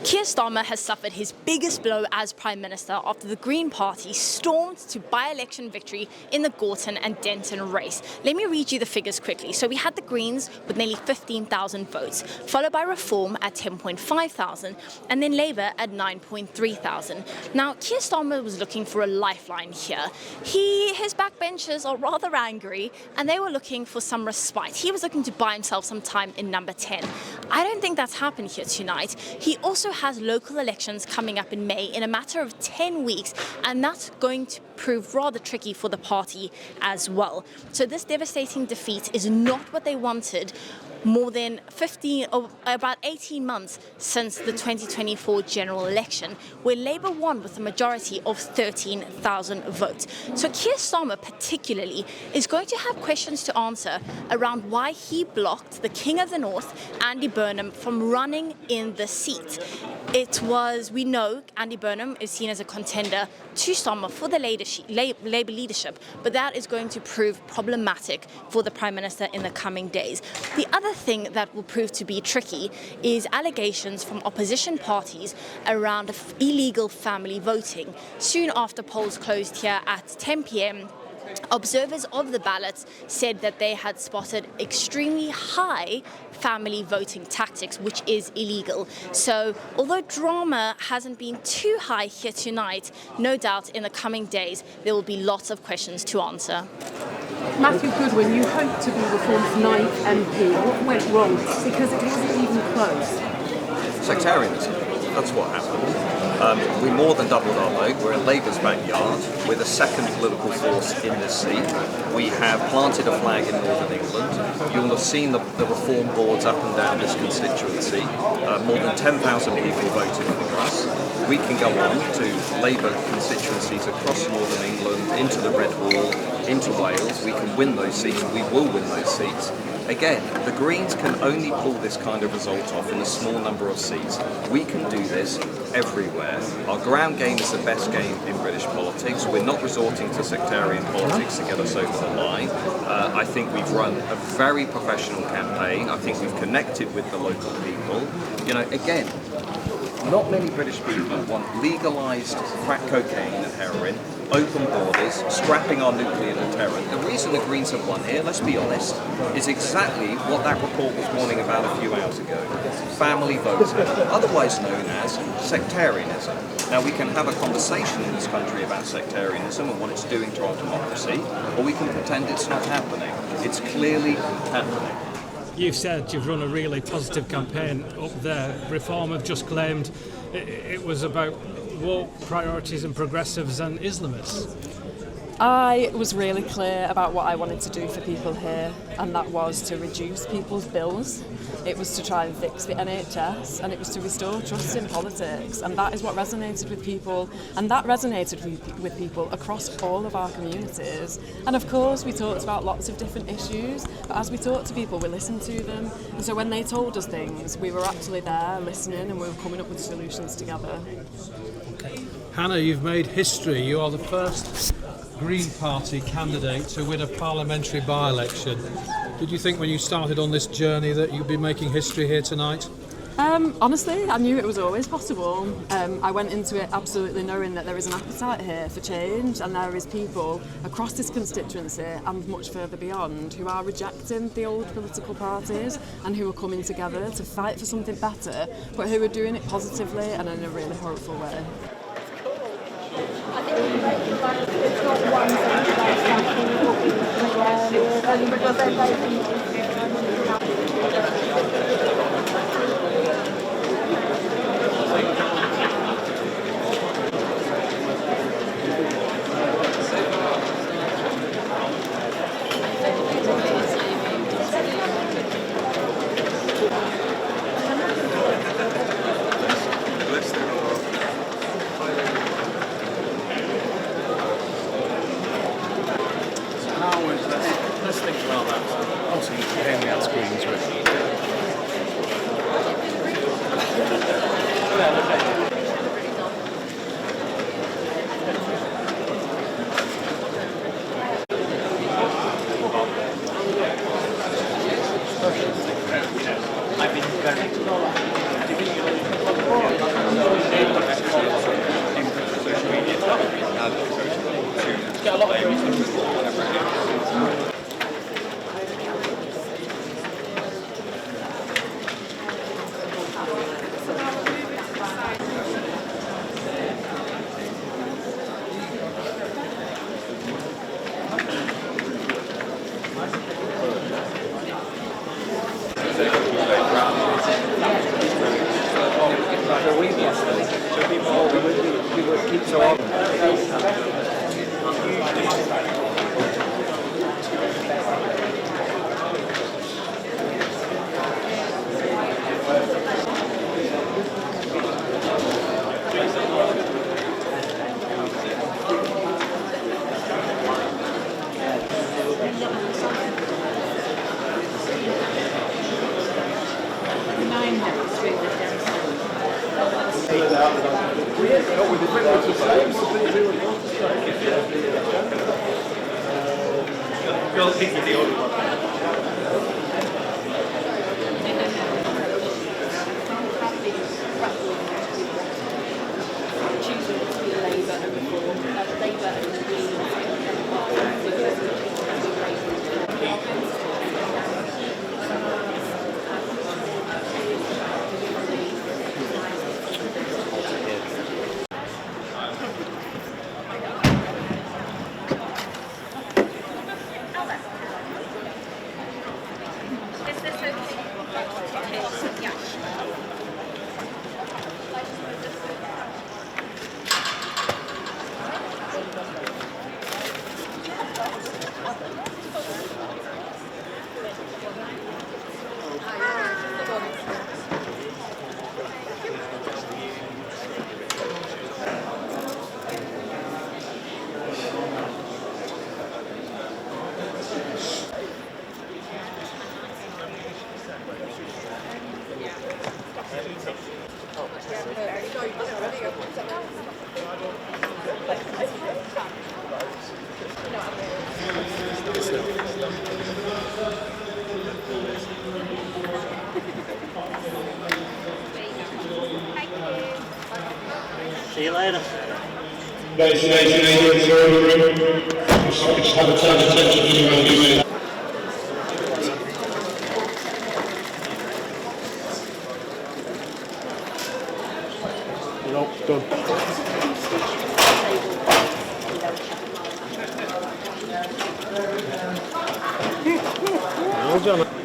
Keir Starmer has suffered his biggest blow as Prime Minister after the Green Party stormed to by-election victory in the Gorton and Denton race. Let me read you the figures quickly. So we had the Greens with nearly 15,000 votes, followed by Reform at 10.5 thousand, and then Labour at 9.3 thousand. Now, Keir Starmer was looking for a lifeline here. His backbenchers are rather angry, and they were looking for some respite. He was looking to buy himself some time in number 10. I don't think that's happened here tonight. He also has local elections coming up in May in a matter of 10 weeks, and that's going to prove rather tricky for the party as well. So this devastating defeat is not what they wanted more than about 18 months since the 2024 general election, where Labour won with a majority of 13,000 votes. So Keir Starmer particularly is going to have questions to answer around why he blocked the King of the North, Andy Burnham, from running in the seat. We know Andy Burnham is seen as a contender to Starmer for the Labour leadership, but that is going to prove problematic for the Prime Minister in the coming days. The other thing that will prove to be tricky is allegations from opposition parties around illegal family voting. Soon after polls closed here at 10 p.m, observers of the ballots said that they had spotted extremely high family voting tactics, which is illegal. So although drama hasn't been too high here tonight, no doubt in the coming days there will be lots of questions to answer. Matthew Goodwin, you hoped to be Reform's 9th MP. What went wrong? Because it wasn't even close. Sectarianism. That's what happened. We more than doubled our vote. We're in Labour's backyard. We're the second political force in this seat. We have planted a flag in Northern England. You'll have seen the reform boards up and down this constituency. More than 10,000 people voted for us. We can go on to Labour constituencies across Northern England, into the Red Wall, into Wales. We can win those seats. We will win those seats. Again, the Greens can only pull this kind of result off in a small number of seats. We can do this everywhere. Our ground game is the best game in British politics. We're not resorting to sectarian politics to get us over the line. I think we've run a very professional campaign. I think we've connected with the local people. You know, again, not many British people want legalised crack cocaine and heroin, open borders, scrapping our nuclear deterrent. The reason the Greens have won here, let's be honest, is exactly what that report was warning about a few hours ago. Family voting, otherwise known as sectarianism. Now, we can have a conversation in this country about sectarianism and what it's doing to our democracy, or we can pretend it's not happening. It's clearly happening. You've said you've run a really positive campaign up there. Reform have just claimed it was about woke priorities and progressives and Islamists. I was really clear about what I wanted to do for people here, and that was to reduce people's bills. It was to try and fix the NHS, and it was to restore trust in politics, and that is what resonated with people, and that resonated with people across all of our communities. And of course we talked about lots of different issues, but as we talked to people we listened to them, and so when they told us things we were actually there listening and we were coming up with solutions together. Hannah, you've made history. You are the first Green Party candidate to win a parliamentary by-election. Did you think when you started on this journey that you'd be making history here tonight? Honestly, I knew it was always possible. I went into it absolutely knowing that there is an appetite here for change, and there is people across this constituency and much further beyond who are rejecting the old political parties and who are coming together to fight for something better, but who are doing it positively and in a really hopeful way. I think it's not one thing let's think about that. Also, you can hear me out screens with. I've been very So we lost it. So we would keep so on. See you later. Nope, done. Well done.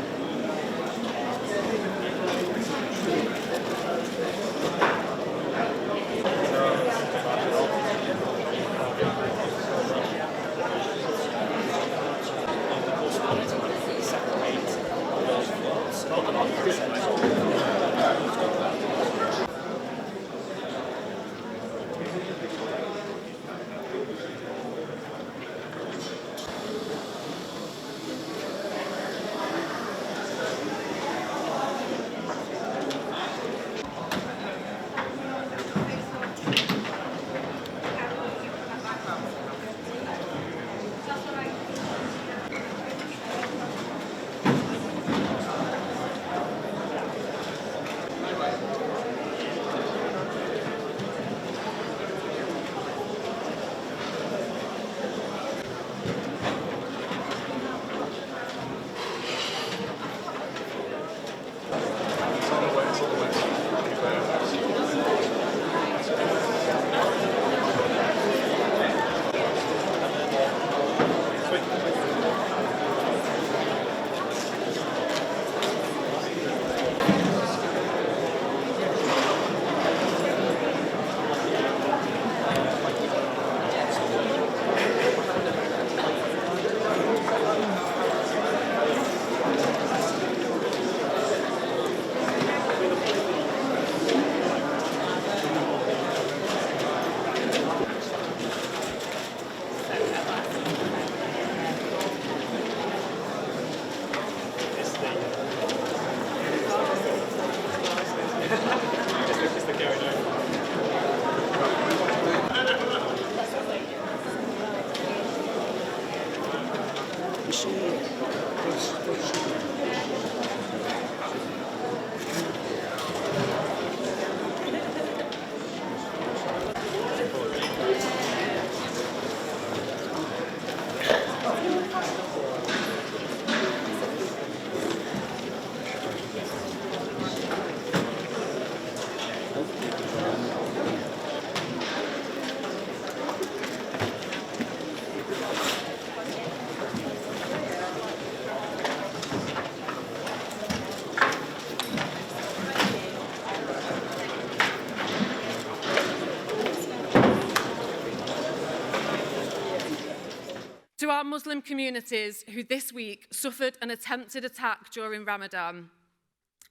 To our Muslim communities who this week suffered an attempted attack during Ramadan,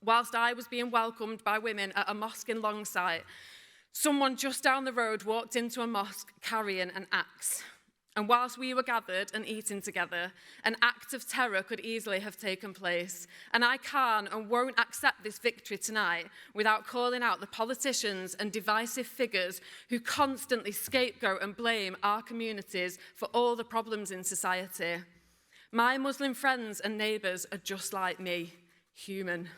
whilst I was being welcomed by women at a mosque in Longsight, someone just down the road walked into a mosque carrying an axe. And whilst we were gathered and eating together, an act of terror could easily have taken place. And I can't and won't accept this victory tonight without calling out the politicians and divisive figures who constantly scapegoat and blame our communities for all the problems in society. My Muslim friends and neighbours are just like me, human.